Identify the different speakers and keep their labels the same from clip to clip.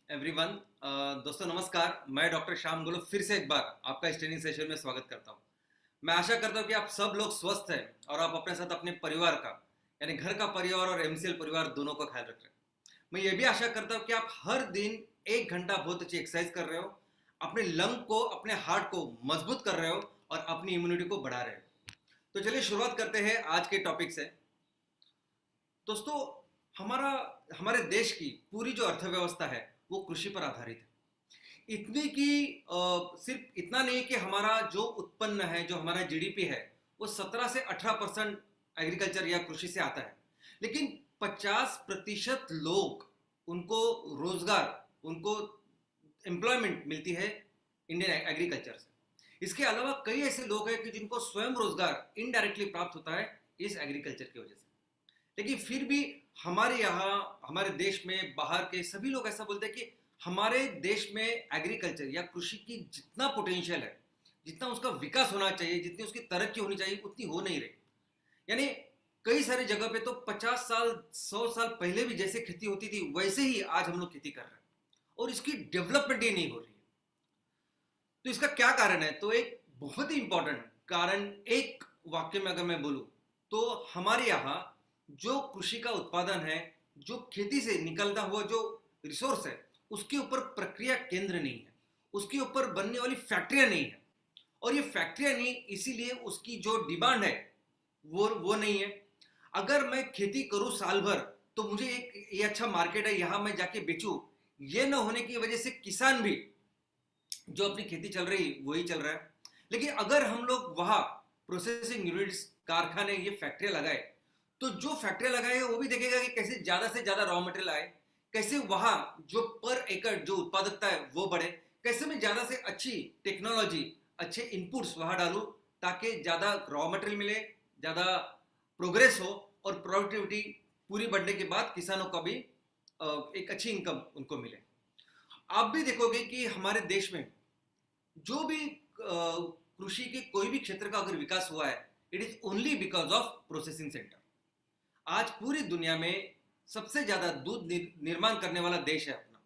Speaker 1: Everyone. दोस्तों नमस्कार। मैं डॉक्टर श्याम गोलो फिर से एक बार आपका इस ट्रेनिंग सेशन में स्वागत करता हूं। मैं आशा करता हूं कि आप सब लोग स्वस्थ हैं और आप अपने साथ अपने परिवार का यानी घर का परिवार और एमसीएल परिवार दोनों का ख्याल रख रहे हैं। मैं ये भी आशा करता हूं कि आप हर दिन 1 घंटा बहुत अच्छी एक्सरसाइज कर रहे हो, अपने लंग को अपने हार्ट को मजबूत कर रहे हो और अपनी इम्यूनिटी को बढ़ा रहे हो। तो चलिए शुरुआत करते हैं आज के टॉपिक से। दोस्तों, हमारा हमारे देश की पूरी जो अर्थव्यवस्था है वो कृषि पर आधारित है। इतनी कि सिर्फ इतना नहीं कि हमारा जो उत्पन्न है, जो हमारा जीडीपी है, वो 17 से 18% एग्रीकल्चर या कृषि से आता है। लेकिन 50% लोग उनको रोजगार, उनको एम्प्लॉयमेंट मिलती है इंडियन एग्रीकल्चर से। इसके अलावा कई ऐसे लोग हैं कि जिनको स्वयं रोजगार इनडायरेक्टली प्राप्त होता है इस एग्रीकल्चर की वजह से। लेकिन फिर भी हमारे यहाँ, हमारे देश में, बाहर के सभी लोग ऐसा बोलते हैं कि हमारे देश में एग्रीकल्चर या कृषि की जितना पोटेंशियल है, जितना उसका विकास होना चाहिए, जितनी उसकी तरक्की होनी चाहिए, उतनी हो नहीं रही। यानी कई सारी जगह पे तो 50 साल 100 साल पहले भी जैसे खेती होती थी वैसे ही आज हम लोग खेती कर रहे हैं और इसकी डेवलपमेंट ही नहीं हो रही है। तो इसका क्या कारण है? तो एक बहुत ही इंपॉर्टेंट कारण, एक वाक्य में अगर मैं बोलूं तो हमारे यहाँ जो कृषि का उत्पादन है, जो खेती से निकलता हुआ जो रिसोर्स है, उसके ऊपर प्रक्रिया केंद्र नहीं है, उसके ऊपर बनने वाली फैक्ट्रियां नहीं है। और ये फैक्ट्रियां नहीं, इसीलिए उसकी जो डिमांड है वो नहीं है। अगर मैं खेती करूं साल भर तो मुझे एक ये अच्छा मार्केट है, यहां मैं जाके बेचूं, ये न होने की वजह से किसान भी जो अपनी खेती चल रही वही चल रहा है। लेकिन अगर हम लोग वहां प्रोसेसिंग यूनिट्स, कारखाने, ये फैक्ट्रियां लगाए तो जो फैक्ट्रियां लगाए वो भी देखेगा कि कैसे ज्यादा से ज्यादा रॉ मटेरियल आए, कैसे वहां जो पर एकड़ जो उत्पादकता है वो बढ़े, कैसे मैं ज्यादा से अच्छी टेक्नोलॉजी, अच्छे इनपुट्स वहां डालूं ताकि ज्यादा रॉ मटेरियल मिले, ज्यादा प्रोग्रेस हो और प्रोडक्टिविटी पूरी बढ़ने के बाद किसानों का भी एक अच्छी इनकम उनको मिले। आप भी देखोगे कि हमारे देश में जो भी कृषि के कोई भी क्षेत्र का अगर विकास हुआ है, it is only because of processing centre. आज पूरी दुनिया में सबसे ज्यादा दूध निर्माण करने वाला देश है अपना।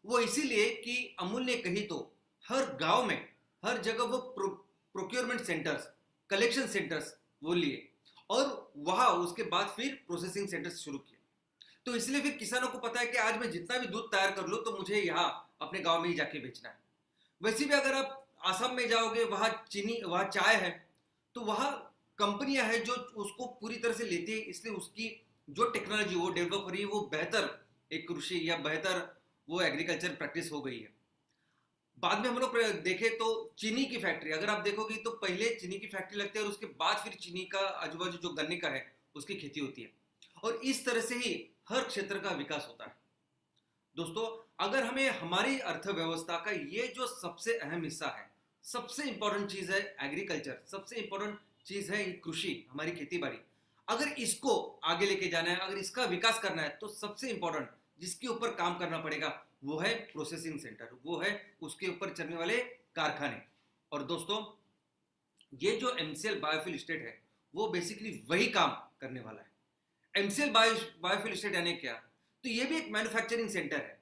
Speaker 1: वो इसीलिए कि अमूल ने कही तो हर गांव में, हर जगह वो प्रोक्योरमेंट सेंटर्स, कलेक्शन सेंटर्स वो लिए और वहां उसके बाद फिर प्रोसेसिंग सेंटर्स शुरू किए। तो इसलिए फिर किसानों को पता है कि आज मैं जितना भी दूध तैयार कर लूँ तो मुझे यहाँ अपने गांव में ही जाके बेचना है। वैसे भी अगर आप आसाम में जाओगे, वहां चीनी, वहां चाय है, तो वहां कंपनियां हैं जो उसको पूरी तरह से लेती है, इसलिए उसकी जो टेक्नोलॉजी वो डेवलप हो रही है वो बेहतर एक कृषि या बेहतर वो एग्रीकल्चर प्रैक्टिस हो गई है। बाद में हम लोग देखें तो चीनी की फैक्ट्री अगर आप देखोगे तो पहले चीनी की फैक्ट्री लगती है और उसके बाद फिर चीनी का आजू बाजू जो गन्ने का है उसकी खेती होती है और इस तरह से ही हर क्षेत्र का विकास होता है। दोस्तों, अगर हमें हमारी अर्थव्यवस्था का ये जो सबसे अहम हिस्सा है, सबसे इंपॉर्टेंट चीज है एग्रीकल्चर, सबसे इंपॉर्टेंट चीज है कृषि, हमारी खेती बाड़ी, अगर इसको आगे लेके जाना है, अगर इसका विकास करना है तो सबसे इंपॉर्टेंट जिसके ऊपर काम करना पड़ेगा वो है प्रोसेसिंग सेंटर, वो है उसके ऊपर चलने वाले कारखाने। और दोस्तों, ये जो एमसीएल बायोफ्यूल स्टेट है वो बेसिकली वही काम करने वाला है। एमसीएल बायोफ्यूल स्टेट यानी क्या? तो ये भी एक मैन्युफैक्चरिंग सेंटर है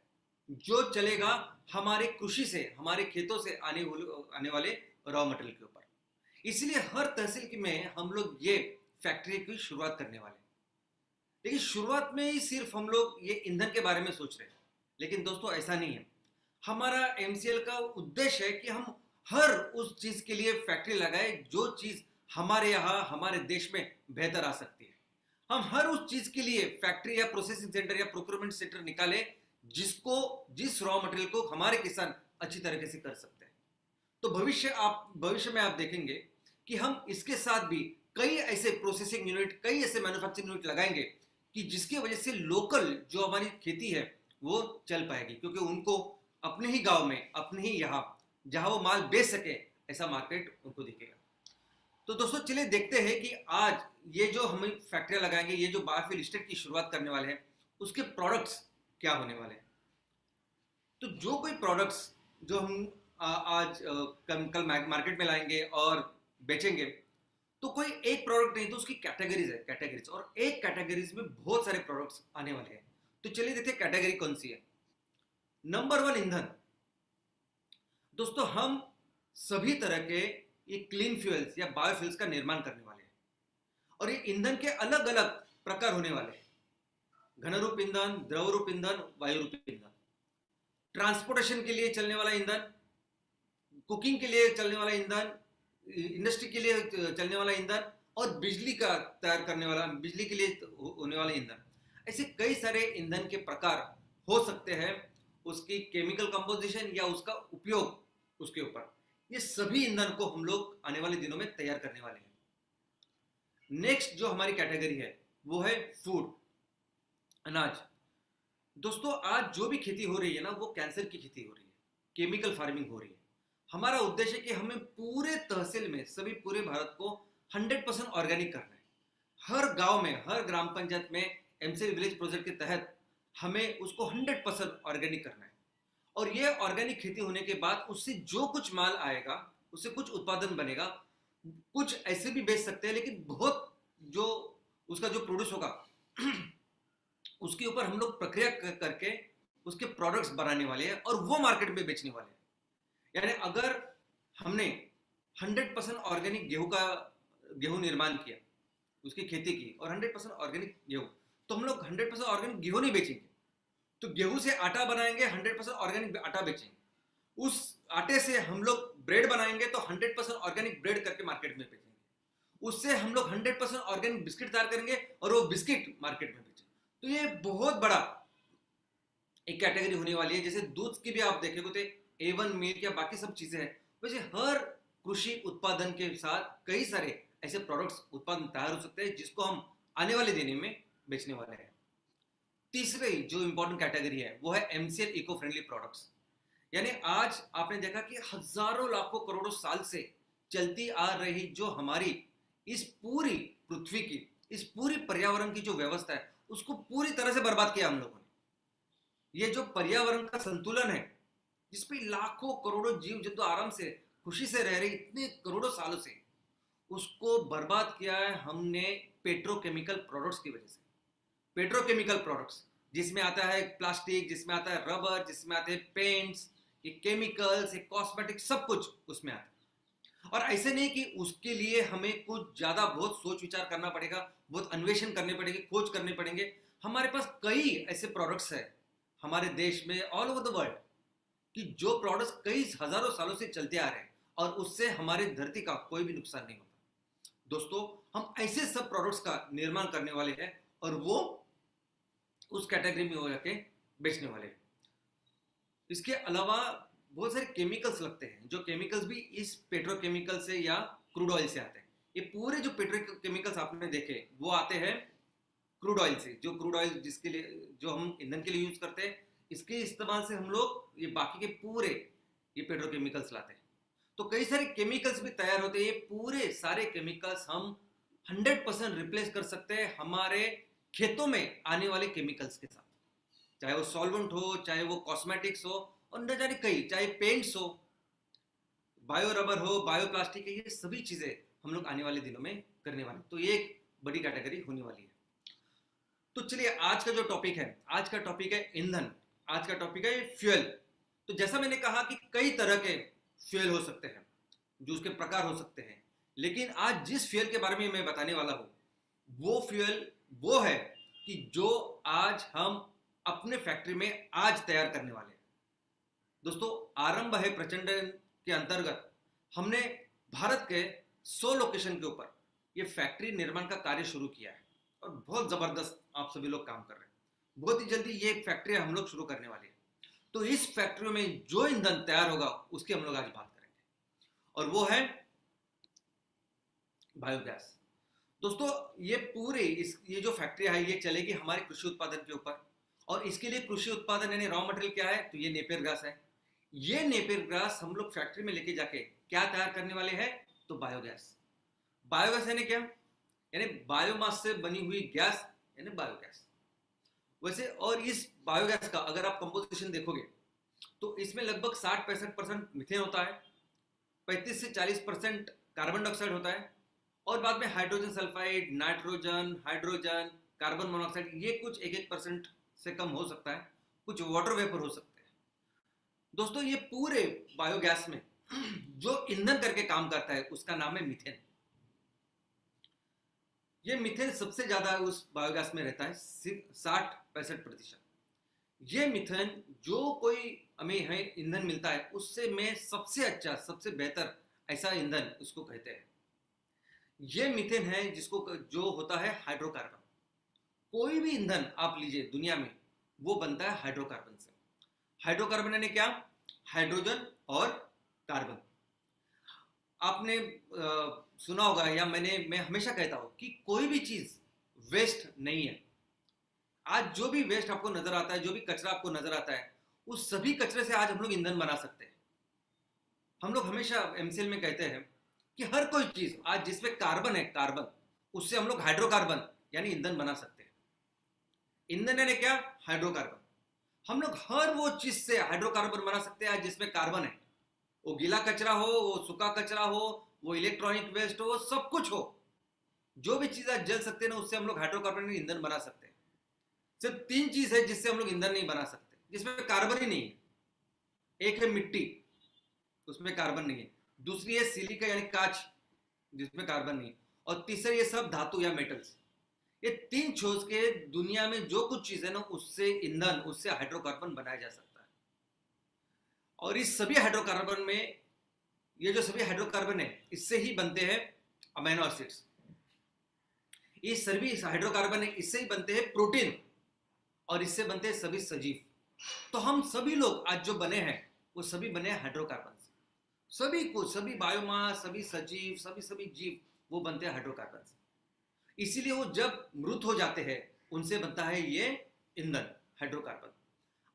Speaker 1: जो चलेगा हमारे कृषि से, हमारे खेतों से आने वाले रॉ मटेरियल के ऊपर। इसलिए हर तहसील में हम लोग ये फैक्ट्री की शुरुआत करने वाले हैं। लेकिन शुरुआत में ही सिर्फ हम लोग ये ईंधन के बारे में सोच रहे हैं, लेकिन दोस्तों ऐसा नहीं है। हमारा एमसीएल का उद्देश्य है कि हम हर उस चीज के लिए फैक्ट्री लगाए जो चीज हमारे यहाँ, हमारे देश में बेहतर आ सकती है। हम हर उस चीज के लिए फैक्ट्री या प्रोसेसिंग सेंटर या प्रोक्योरमेंट सेंटर निकाले जिसको, जिस रॉ मटेरियल को हमारे किसान अच्छी तरीके से कर सकते हैं। तो भविष्य में आप देखेंगे कि हम इसके साथ भी कई ऐसे प्रोसेसिंग यूनिट, कई ऐसे मैन्युफैक्चरिंग यूनिट लगाएंगे कि जिसकी वजह से लोकल जो हमारी खेती है वो चल पाएगी, क्योंकि उनको अपने ही गांव में, अपने ही यहाँ जहां वो माल बेच सके ऐसा मार्केट उनको दिखेगा। तो दोस्तों चलिए देखते हैं कि आज ये जो हम फैक्ट्रियां लगाएंगे, ये जो बायोफ्यूल स्टेट की शुरुआत करने वाले हैं, उसके प्रोडक्ट्स क्या होने वाले हैं। तो जो कोई प्रोडक्ट्स जो हम आज कल मार्केट में लाएंगे और बेचेंगे, तो कोई एक प्रोडक्ट नहीं, तो उसकी कैटेगरीज है, कैटेगरीज, और एक कैटेगरीज में बहुत सारे प्रोडक्ट्स आने वाले हैं। तो चलिए देखते हैं कैटेगरी कौन सी है। नंबर वन ईंधन। दोस्तों हम सभी तरह के ये क्लीन फ्यूल्स या बायोफ्यूल्स का निर्माण करने वाले हैं और ये ईंधन के अलग अलग प्रकार होने वाले हैं। घन रूप ईंधन, द्रव रूप ईंधन, वायु रूप ईंधन। ट्रांसपोर्टेशन के लिए चलने वाला ईंधन, कुकिंग के लिए चलने वाला ईंधन, इंडस्ट्री के लिए चलने वाला ईंधन और बिजली का तैयार करने वाला, बिजली के लिए होने वाला ईंधन। ऐसे कई सारे ईंधन के प्रकार हो सकते हैं, उसकी केमिकल कंपोजिशन या उसका उपयोग उसके ऊपर। ये सभी ईंधन को हम लोग आने वाले दिनों में तैयार करने वाले हैं। नेक्स्ट जो हमारी कैटेगरी है वो है फूड, अनाज। दोस्तों आज जो भी खेती हो रही है ना, वो कैंसर की खेती हो रही है, केमिकल फार्मिंग हो रही है। हमारा उद्देश्य है कि हमें पूरे तहसील में, सभी पूरे भारत को 100% ऑर्गेनिक करना है। हर गांव में, हर ग्राम पंचायत में एमसी विलेज प्रोजेक्ट के तहत हमें उसको 100% ऑर्गेनिक करना है। और ये ऑर्गेनिक खेती होने के बाद उससे जो कुछ माल आएगा, उससे कुछ उत्पादन बनेगा, कुछ ऐसे भी बेच सकते हैं, लेकिन बहुत जो उसका जो प्रोड्यूस होगा उसके ऊपर हम लोग प्रक्रिया करके उसके प्रोडक्ट्स बनाने वाले हैं और वो मार्केट में बेचने वाले हैं। यानी अगर हमने 100% ऑर्गेनिक गेहूं निर्माण किया, उसकी खेती की और 100% ऑर्गेनिक गेहूं, तो हम लोग 100% ऑर्गेनिक गेहूं नहीं बेचेंगे, तो गेहूं से आटा बनाएंगे, 100% ऑर्गेनिक आटा बेचेंगे। उस आटे से हम लोग ब्रेड बनाएंगे तो 100% ऑर्गेनिक ब्रेड करके मार्केट में बेचेंगे। उससे हम लोग 100% ऑर्गेनिक बिस्किट तैयार करेंगे और वो बिस्किट मार्केट में बेचेंगे। तो ये बहुत बड़ा एक कैटेगरी होने वाली है। जैसे दूध की भी आप देखेंगे तो A1 मिल्क या बाकी सब चीजें हैं, वैसे हर कृषि उत्पादन के साथ कई सारे ऐसे प्रोडक्ट्स उत्पादन तैयार हो सकते हैं जिसको हम आने वाले दिनों में बेचने वाले हैं। तीसरी जो इंपॉर्टेंट कैटेगरी है वो है MCL इको फ्रेंडली प्रोडक्ट्स। यानी आज आपने देखा कि हजारों लाखों करोड़ों साल से चलती आ रही जो हमारी इस पूरी पृथ्वी की, इस पूरी पर्यावरण की जो व्यवस्था है, उसको पूरी तरह से बर्बाद किया हम लोगों ने। ये जो पर्यावरण का संतुलन है, जिसपे लाखों करोड़ों जीव जंतु आराम से खुशी से रह रहे इतने करोड़ों सालों से, उसको बर्बाद किया है हमने पेट्रोकेमिकल प्रोडक्ट्स की वजह से। पेट्रोकेमिकल प्रोडक्ट्स जिसमें आता है प्लास्टिक, जिसमें आता है रबर, जिसमें आते हैं पेंट्स, ये केमिकल्स, ये कॉस्मेटिक, सब कुछ उसमें आता है। और ऐसे नहीं कि उसके लिए हमें कुछ ज्यादा बहुत सोच विचार करना पड़ेगा, बहुत अन्वेषण करने पड़ेंगे, खोज करने पड़ेंगे। हमारे पास कई ऐसे प्रोडक्ट्स है हमारे देश में, ऑल ओवर द वर्ल्ड, कि जो प्रोडक्ट्स कई हजारों सालों से चलते आ रहे हैं और उससे हमारी धरती का कोई भी नुकसान नहीं होता। दोस्तों हम ऐसे सब प्रोडक्ट्स का निर्माण करने वाले हैं और वो उस कैटेगरी में हो जाके बेचने वाले हैं। इसके अलावा बहुत सारे केमिकल्स लगते हैं, जो केमिकल्स भी इस पेट्रोकेमिकल से या क्रूड ऑयल से आते हैं। ये पूरे जो पेट्रोकेमिकल्स आपने देखे वो आते हैं क्रूड ऑयल से। जो क्रूड ऑयल जिसके लिए, जो हम ईंधन के लिए यूज करते हैं, इसके इस्तेमाल से हम लोग ये बाकी के पूरे ये पेट्रोकेमिकल्स लाते हैं। तो कई सारे केमिकल्स भी तैयार होते हैं। ये पूरे सारे केमिकल्स हम 100% रिप्लेस कर सकते हैं हमारे खेतों में आने वाले केमिकल्स के साथ, चाहे वो सॉल्वेंट हो, चाहे वो कॉस्मेटिक्स हो, और न जाने कई, चाहे पेंट्स हो, बायो रबर हो, बायो प्लास्टिक है, ये सभी चीजें हम लोग आने वाले दिनों में करने वाले। तो ये एक बड़ी कैटेगरी होने वाली है। तो चलिए आज का जो टॉपिक है, आज का टॉपिक है ईंधन, आज का टॉपिक है फ्यूल। तो जैसा मैंने कहा कि कई तरह के फ्यूल हो सकते हैं, जो उसके प्रकार हो सकते हैं, लेकिन आज जिस फ्यूल के बारे में मैं बताने वाला हूं वो फ्यूल वो है कि जो आज हम अपने फैक्ट्री में आज तैयार करने वाले हैं। दोस्तों आरंभ है प्रचंड के अंतर्गत हमने भारत के 100 लोकेशन के ऊपर ये फैक्ट्री निर्माण का कार्य शुरू किया है और बहुत जबरदस्त आप सभी लोग काम कर रहे हैं। बहुत ही जल्दी ये फैक्ट्री हम लोग शुरू करने वाले हैं। तो इस फैक्ट्री में जो ईंधन तैयार होगा उसकी हम लोग आज बात करेंगे और वो है बायोगैस। दोस्तों ये जो फैक्ट्री है ये चलेगी हमारे कृषि उत्पादन के ऊपर, और इसके लिए कृषि उत्पादन यानी रॉ मटेरियल क्या है, तो ये नेपियर ग्रास है। ये नेपियर ग्रास हम लोग फैक्ट्री में लेके जाके क्या तैयार करने वाले हैं, तो बायोगैस। बायोगैस यानी क्या, यानी बायोमास से बनी हुई गैस यानी बायोगैस। वैसे और इस बायोगैस का अगर आप कंपोजिशन देखोगे तो इसमें लगभग 60-65% मीथेन होता है, 35 से 40% कार्बन डाइऑक्साइड होता है, और बाद में hydrogen sulphide, nitrogen, hydrogen, carbon monoxide, ये कुछ 1-1% से कम हो सकता है, कुछ वाटर वेपर हो सकते हैं। दोस्तों ये पूरे बायोगैस में जो ईंधन करके काम करता है उसका नाम है मीथेन। ये मीथेन सबसे ज्यादा उस बायोगैस में रहता है, 60-65%। ये मीथेन जो कोई हमें है ईंधन मिलता है उससे में सबसे अच्छा, सबसे बेहतर ऐसा ईंधन उसको कहते हैं। ये मीथेन है जिसको जो होता है हाइड्रोकार्बन। कोई भी ईंधन आप लीजिए दुनिया में वो बनता है हाइड्रोकार्बन से। हाइड्रोकार्बन यानी क्या? हाइड्रोजन और कार्बन। आपने सुना होगा या मैं हमेशा कहता हूं कि कोई भी चीज वेस्ट नहीं है। आज जो भी वेस्ट आपको नजर आता है, जो भी कचरा आपको नजर आता है, उस सभी कचरे से आज हम लोग ईंधन बना सकते हैं। हम लोग हमेशा एमसीएल में कहते हैं कि हर कोई चीज आज जिसमें कार्बन है, कार्बन, उससे हम लोग हाइड्रोकार्बन यानी ईंधन बना सकते हैं। ईंधन यानी क्या? हाइड्रोकार्बन। हम लोग हर वो चीज से हाइड्रोकार्बन बना सकते हैं आज जिसमें कार्बन है। वो गीला कचरा हो, वो सूखा कचरा हो, वो इलेक्ट्रॉनिक वेस्ट हो, सब कुछ हो, जो भी चीज आज जल सकते हैं ना उससे हम लोग हाइड्रोकार्बन ईंधन बना सकते हैं। सिर्फ 3 चीज है जिससे हम लोग ईंधन नहीं बना सकते, जिसमें कार्बन ही नहीं है। एक है मिट्टी, उसमें कार्बन नहीं है। दूसरी है सिलिका यानी कांच, जिसमें कार्बन नहीं है। और तीसरी ये सब धातु या मेटल्स। ये 3 छोड़ के दुनिया में जो कुछ चीज है ना उससे ईंधन, उससे हाइड्रोकार्बन बनाया जा सकता है। और इस सभी हाइड्रोकार्बन में, ये जो सभी हाइड्रोकार्बन है इससे ही बनते हैं अमीनो एसिड्स। ये सभी हाइड्रोकार्बन है इससे ही बनते हैं प्रोटीन, और इससे बनते हैं सभी सजीव। तो हम सभी लोग आज जो बने हैं वो सभी बने हैं हाइड्रोकार्बन से। सभी को, सभी बायोमास, सभी सजीव, सभी जीव वो बनते हैं हाइड्रोकार्बन से। इसीलिए वो जब मृत हो जाते हैं उनसे बनता है ये ईंधन, हाइड्रोकार्बन।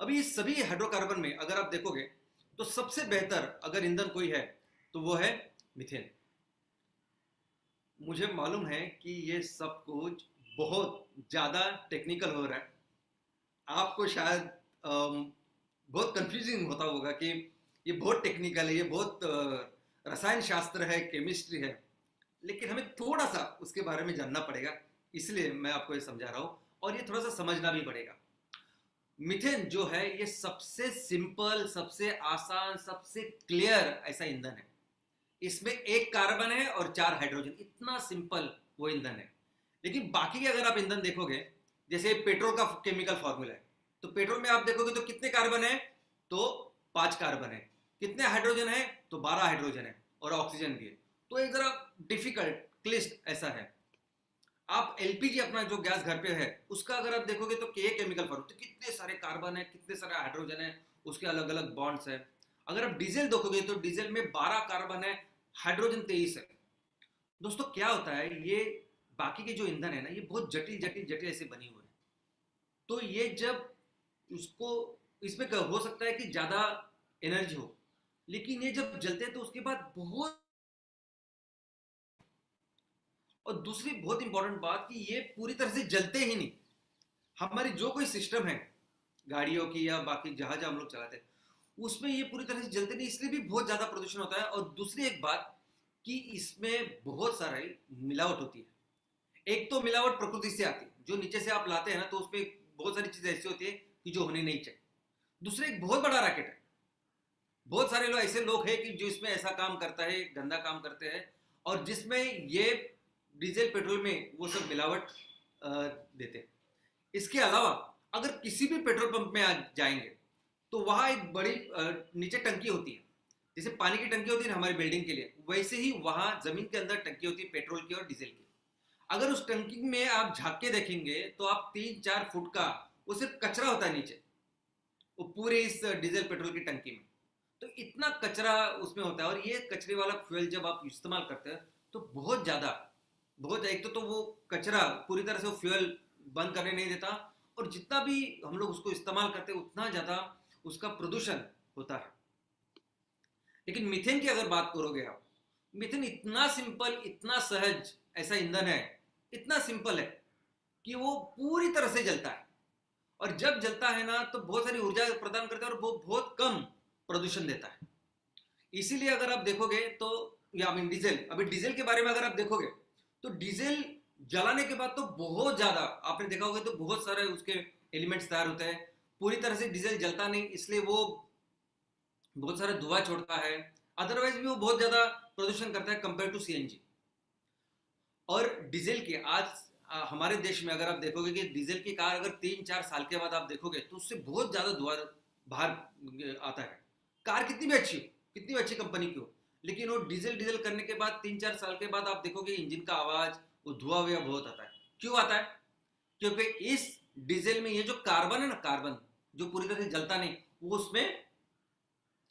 Speaker 1: अभी इस सभी हाइड्रोकार्बन में अगर आप देखोगे तो सबसे बेहतर अगर ईंधन कोई है तो वो है मीथेन। मुझे मालूम है कि ये सब कुछ बहुत ज्यादा टेक्निकल हो रहा है, आपको शायद बहुत कंफ्यूजिंग होता होगा कि ये बहुत टेक्निकल है, ये बहुत रसायन शास्त्र है, केमिस्ट्री है, लेकिन हमें थोड़ा सा उसके बारे में जानना पड़ेगा। इसलिए मैं आपको ये समझा रहा हूं, और ये थोड़ा सा समझना भी पड़ेगा। मीथेन जो है ये सबसे सिंपल, सबसे आसान, सबसे क्लियर ऐसा ईंधन है। इसमें 1 कार्बन है और 4 हाइड्रोजन, इतना सिंपल वो ईंधन है। लेकिन बाकी के अगर आप ईंधन देखोगे, जैसे पेट्रोल का केमिकल फॉर्मूला है, तो पेट्रोल में आप देखोगे तो कितने कार्बन है? तो 5 कार्बन है। कितने हाइड्रोजन है? तो 12 हाइड्रोजन है, और ऑक्सीजन भी है। तो एक जरा डिफिकल्ट, क्लिष्ट ऐसा है। आप एलपीजी अपना जो गैस घर पे है उसका अगर आप देखोगे तो ये केमिकल फॉर्मूला, तो कितने सारे कार्बन है, कितने सारे हाइड्रोजन है, उसके अलग अलग बॉन्ड्स है। अगर आप डीजल देखोगे तो डीजल में 12 कार्बन है, हाइड्रोजन 23 है। दोस्तों क्या होता है, ये बाकी के जो ईंधन है ना ये बहुत जटिल जटिल जटिल ऐसे बने हुए हैं। तो ये जब उसको, इसमें हो सकता है कि ज्यादा एनर्जी हो, लेकिन ये जब जलते हैं तो उसके बाद बहुत, और दूसरी बहुत इंपॉर्टेंट बात कि ये पूरी तरह से जलते ही नहीं। हमारी जो कोई सिस्टम है गाड़ियों की या बाकी जहां जहां हम लोग चलाते हैं उसमें ये पूरी तरह से जलते नहीं, इसलिए भी बहुत ज्यादा प्रदूषण होता है। और दूसरी एक बात कि इसमें बहुत सारा मिलावट होती है। एक तो मिलावट प्रकृति से आती है, जो नीचे से आप लाते हैं ना तो उसमें बहुत सारी चीजें ऐसी होती है कि जो होनी नहीं चाहिए। दूसरा एक बहुत बड़ा रैकेट है, बहुत सारे लोग ऐसे लोग हैं कि जो इसमें ऐसा काम करता है, गंदा काम करते हैं, और जिसमें ये डीजल पेट्रोल में वो सब मिलावट देते हैं। इसके अलावा अगर किसी भी पेट्रोल पंप में आज जाएंगे तो वहां एक बड़ी नीचे टंकी होती है, जैसे पानी की टंकी होती है ना हमारी बिल्डिंग के लिए, वैसे ही वहां जमीन के अंदर टंकी होती है पेट्रोल की और डीजल की। अगर उस टंकी में आप झांक के देखेंगे तो आप 3-4 फुट का वो सिर्फ कचरा होता है नीचे, वो पूरे इस डीजल पेट्रोल की टंकी में। तो इतना कचरा उसमें होता है, और ये कचरे वाला फ्यूल जब आप इस्तेमाल करते हैं तो बहुत ज्यादा, बहुत, एक तो वो कचरा पूरी तरह से वो फ्यूल बंद करने नहीं देता, और जितना भी हम लोग उसको इस्तेमाल करते हैं उतना ज्यादा उसका प्रदूषण होता है। लेकिन मीथेन की अगर बात करोगे आप, मीथेन इतना सिंपल, इतना सहज ऐसा ईंधन है, इतना सिंपल है कि वो पूरी तरह से जलता है, और जब जलता है ना तो बहुत सारी ऊर्जा प्रदान करता है और वो बहुत कम प्रदूषण देता है। इसीलिए अगर आप देखोगे तो, या डीजल, अभी डीजल के बारे में अगर आप देखोगे तो डीजल जलाने के बाद तो बहुत ज्यादा, आपने देखा होगा तो बहुत सारे उसके एलिमेंट्स तैयार होते हैं। पूरी तरह से डीजल जलता नहीं, इसलिए वो बहुत सारा धुआं छोड़ता है, अदरवाइज भी वो बहुत ज़्यादा प्रदूषण करता है कंपेयर टू सीएनजी। और डीजल की आज हमारे देश में अगर आप देखोगे कि डीजल की कार अगर 3-4 साल के बाद आप देखोगे तो उससे बहुत ज़्यादा धुआं बाहर आता है। कार कितनी भी अच्छी हो, कितनी भी अच्छी कंपनी की हो, लेकिन वो डीजल डीजल करने के बाद 3-4 साल के बाद आप देखोगे इंजन का आवाज़, वो धुआं वुआ बहुत आता है। क्यों आता है? क्योंकि इस डीजल में ये जो कार्बन है ना, कार्बन जो पूरी तरह से जलता नहीं, वो उसमें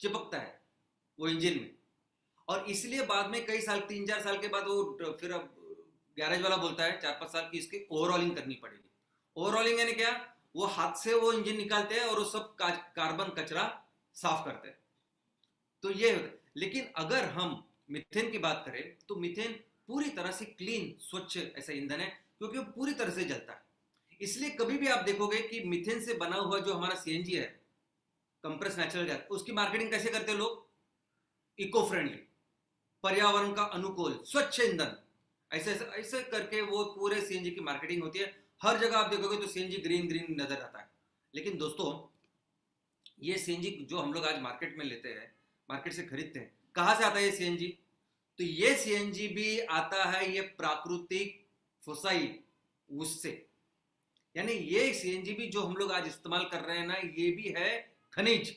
Speaker 1: चिपकता है वो इंजन में। और इसलिए बाद में कई साल, 3-4 साल के बाद वो फिर अब गैरेज वाला बोलता है 4-5 साल की इसकी ओवरऑलिंग करनी पड़ेगी। ओवरऑलिंग यानी क्या? वो हाथ से वो इंजन निकालते हैं और वो सब कार्बन कचरा साफ करते हैं। तो ये होता है। लेकिन अगर हम मीथेन की बात करें तो मीथेन पूरी तरह से क्लीन, स्वच्छ ऐसा ईंधन है, क्योंकि वो पूरी तरह से जलता है। इसलिए कभी भी आप देखोगे कि मीथेन से बना हुआ जो हमारा सीएनजी है, कंप्रेस नेचुरल गैस, उसकी मार्केटिंग कैसे करते हैं लोग? इको फ्रेंडली, पर्यावरण का अनुकूल, स्वच्छ ईंधन, ऐसे ऐसे करके वो पूरे सीएनजी की मार्केटिंग होती है। हर जगह आप देखोगे तो सीएनजी ग्रीन ग्रीन नजर आता है। लेकिन दोस्तों, ये सीएनजी जो हम लोग आज मार्केट में लेते हैं, मार्केट से खरीदते हैं, कहाँ से आता है ये सीएनजी? तो ये सीएनजी भी आता है ये प्राकृतिक फोसाइल उससे। यानी ये सीएनजी भी जो हम लोग आज इस्तेमाल कर रहे हैं ना, ये भी है खनिज।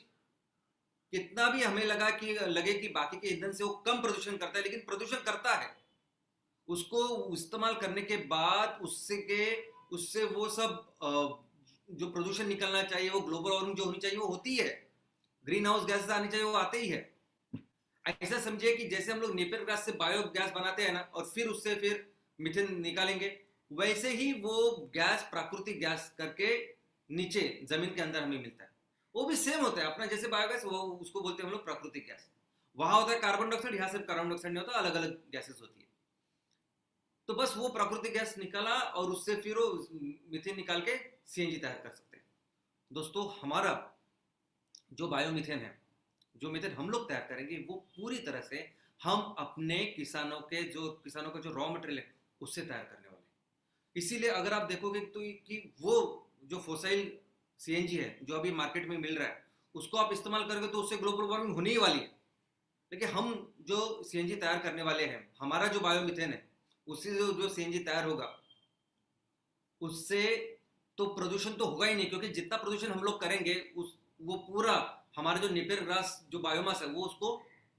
Speaker 1: कितना भी हमें लगे कि बाकी के ईंधन से वो कम प्रदूषण करता है, लेकिन प्रदूषण करता है। उसको इस्तेमाल करने के बाद उससे वो सब जो प्रदूषण निकलना चाहिए, वो ग्लोबल वार्मिंग जो होनी चाहिए वो होती है, ग्रीन हाउस गैसेस आनी चाहिए वो आते ही है। ऐसा समझिए कि जैसे हम लोग नेपियर ग्रास से बायोगैस बनाते हैं ना, और फिर उससे फिर मीथेन निकालेंगे, वैसे ही वो गैस प्राकृतिक गैस करके नीचे जमीन के अंदर हमें मिलता है। वो भी सेम होता है अपना जैसे बायोगैस, वो उसको बोलते हैं हम लोग प्राकृतिक गैस। वहां होता है कार्बन डाइऑक्साइड, यहाँ सिर्फ कार्बन डाइऑक्साइड नहीं होता, अलग अलग गैसेस होती है। तो बस वो प्राकृतिक गैस निकाला और उससे फिर वो मीथेन निकाल के सीएनजी तैयार कर सकते हैं। दोस्तों, हमारा जो बायोमीथेन है, जो मीथेन हम लोग तैयार करेंगे, वो पूरी तरह से हम अपने किसानों का जो रॉ मटेरियल है उससे तैयार करने वाले हैं। इसीलिए अगर आप देखोगे तो कि वो जो फोसाइल सीएनजी है जो अभी मार्केट में मिल रहा है, उसको आप इस्तेमाल करोगे तो उससे ग्लोबल वार्मिंग होने ही वाली है। लेकिन हम जो सीएनजी तैयार करने वाले हैं, हमारा जो बायोमीथेन है, उससे जो सीएनजी तैयार होगा, उससे तो प्रदूषण तो होगा ही नहीं, क्योंकि जितना प्रदूषण हम लोग करेंगे वो पूरा हमारा जो नेपियर ग्रास जो बायोमास है वो उसको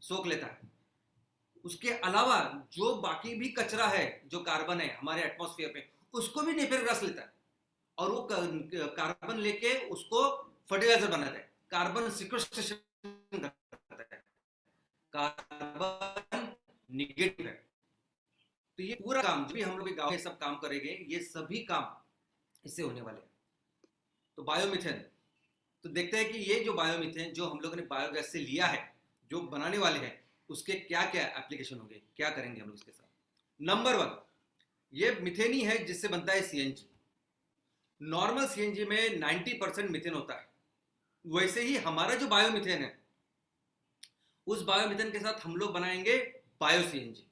Speaker 1: सोख लेता है। उसके अलावा जो बाकी भी कचरा है, जो कार्बन है हमारे एटमॉस्फेयर में, उसको भी नेपियर ग्रास लेता है और वो कार्बन लेके उसको फर्टिलाइजर बनाता है, कार्बन सिक्वेस्ट्रेशन करता है, कार्बन निगेटिव है। तो ये पूरा काम जो भी हम लोग गाँव में सब काम करेंगे, ये सभी काम इससे होने वाले हैं। तो बायोमीथेन, तो देखते हैं कि ये जो बायोमीथेन जो हम लोगों ने बायोगैस से लिया है, जो बनाने वाले हैं, उसके क्या क्या एप्लीकेशन होंगे, क्या करेंगे हम लोग इसके साथ। नंबर 1, ये मिथेन ही है जिससे बनता है सीएनजी। नॉर्मल सीएनजी में 90% मिथेन होता है, वैसे ही हमारा जो बायोमीथेन है, उस बायोमीथेन के साथ हम लोग बनाएंगे बायो सीएनजी।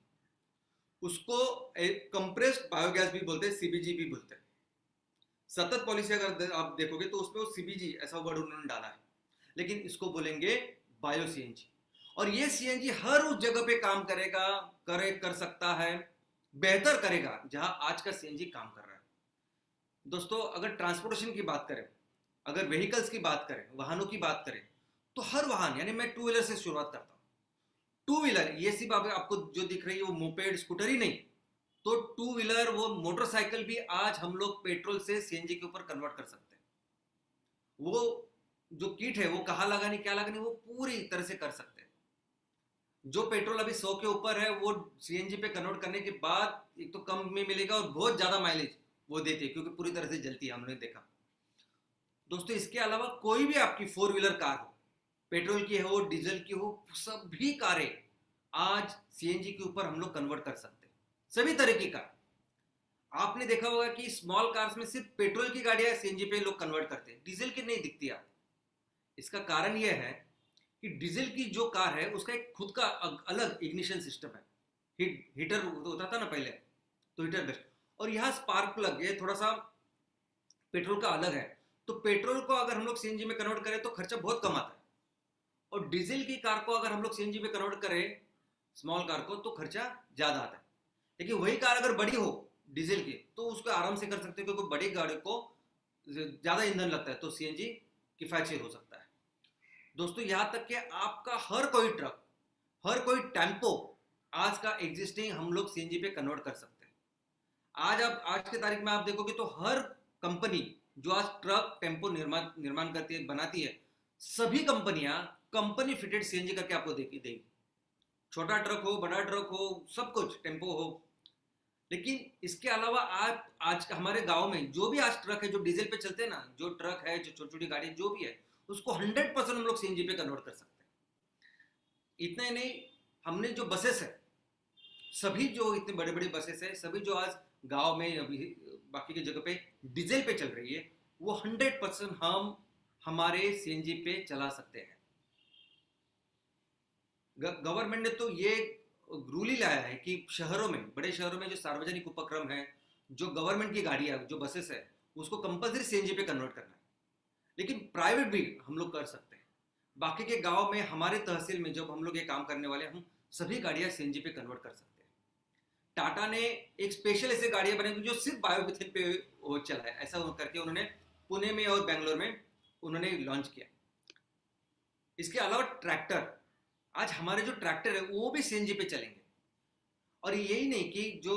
Speaker 1: उसको एक कंप्रेस्ड बायोगैस भी बोलते हैं, सीबीजी भी बोलते हैं। सतत पॉलिसी अगर आप देखोगे तो उसमें वो सीबीजी ऐसा वर्ड उन्होंने डाला है, लेकिन इसको बोलेंगे बायो सीएनजी। और ये सीएनजी हर उस जगह पे काम करेगा, कर सकता है, बेहतर करेगा जहां आज का सीएनजी काम कर रहा है। दोस्तों, अगर ट्रांसपोर्टेशन की बात करें, अगर व्हीकल्स की बात करें, वाहनों की बात करें, तो हर वाहन, यानी मैं 2 व्हीलर से शुरुआत करता हूं। 2 व्हीलर ये सिर्फ आपको जो दिख रही है वो मोपेड, स्कूटर ही नहीं, तो 2 व्हीलर, वो मोटरसाइकिल भी आज हम लोग पेट्रोल से सीएनजी के ऊपर कन्वर्ट कर सकते हैं। वो जो किट है वो कहाँ लगानी, क्या लगानी, वो पूरी तरह से कर सकते हैं। जो पेट्रोल अभी 100 के ऊपर है, वो सीएनजी पे कन्वर्ट करने के बाद एक तो कम में मिलेगा और बहुत ज्यादा माइलेज वो देती है, क्योंकि पूरी तरह से जलती है, हमने देखा। दोस्तों, इसके अलावा कोई भी आपकी 4 व्हीलर कार हो, पेट्रोल की हो, डीजल की हो, सभी कारें आज सीएनजी के ऊपर हम लोग कन्वर्ट कर सकते हैं, सभी तरह की कार। आपने देखा होगा कि स्मॉल कार्स में सिर्फ पेट्रोल की गाड़ियां सीएनजी पे लोग कन्वर्ट करते हैं, डीजल की नहीं दिखती आप। इसका कारण यह है कि डीजल की जो कार है उसका एक खुद का अलग इग्निशन सिस्टम है। हीटर होता था ना पहले, तो हीटर बेस्ट, और यहाँ स्पार्क प्लग, ये थोड़ा सा पेट्रोल का अलग है। तो पेट्रोल को अगर हम लोग सीएनजी में कन्वर्ट करें तो खर्चा बहुत कम आता है, और डीजल की कार को अगर हम लोग सीएनजी पे कन्वर्ट करें, स्मॉल कार को, तो खर्चा ज़्यादा आता है। लेकिन वही कार अगर बड़ी हो डीजल की, तो उसको आराम से कर सकते हो, क्योंकि बड़ी गाड़ी को ज़्यादा ईंधन लगता है, तो सीएनजी किफ़ायती हो सकता है। दोस्तों, यहाँ तक कि आपका हर कोई ट्रक, हर कोई टेम्पो आज का एग्जिस्टिंग हम लोग सीएनजी पे कन्वर्ट कर सकते हैं। आज की तारीख में आप देखोगे तो हर कंपनी जो आज ट्रक टेम्पो निर्माण करती है, बनाती है, सभी कंपनियां कंपनी फिटेड सीएनजी करके आपको देगी। छोटा ट्रक हो, बड़ा ट्रक हो, सब कुछ, टेम्पो हो। लेकिन इसके अलावा आप आज हमारे गांव में जो भी आज ट्रक है जो डीजल पे चलते हैं ना, जो ट्रक है, जो छोटी छोटी गाड़ी जो भी है, उसको 100% हम लोग सीएनजी पे कन्वर्ट कर सकते हैं। इतना ही नहीं, हमने जो बसेस है, सभी जो इतने बड़े बड़े बसेस है, सभी जो आज गांव में अभी बाकी की जगह पे डीजल पे चल रही है, वो 100% हम हमारे सीएनजी पे चला सकते हैं। गवर्नमेंट ने तो ये रूल ही लाया है कि शहरों में, बड़े शहरों में जो सार्वजनिक उपक्रम है, जो गवर्नमेंट की गाड़ियां, जो बसेस है, उसको कंपल्सरी सीएनजी पे कन्वर्ट करना है। लेकिन प्राइवेट भी हम लोग कर सकते हैं। बाकी के गांव में, हमारे तहसील में जब हम लोग ये काम करने वाले, हम सभी गाड़ियां सीएनजी पे कन्वर्ट कर सकते हैं। टाटा ने एक स्पेशल ऐसे गाड़ियां बनाई जो सिर्फ बायोमिथेन पे चला है, ऐसा करके उन्होंने पुणे में और बेंगलोर में उन्होंने लॉन्च किया। इसके अलावा ट्रैक्टर, आज हमारे जो ट्रैक्टर है वो भी सीएनजी पे चलेंगे। और यही नहीं कि जो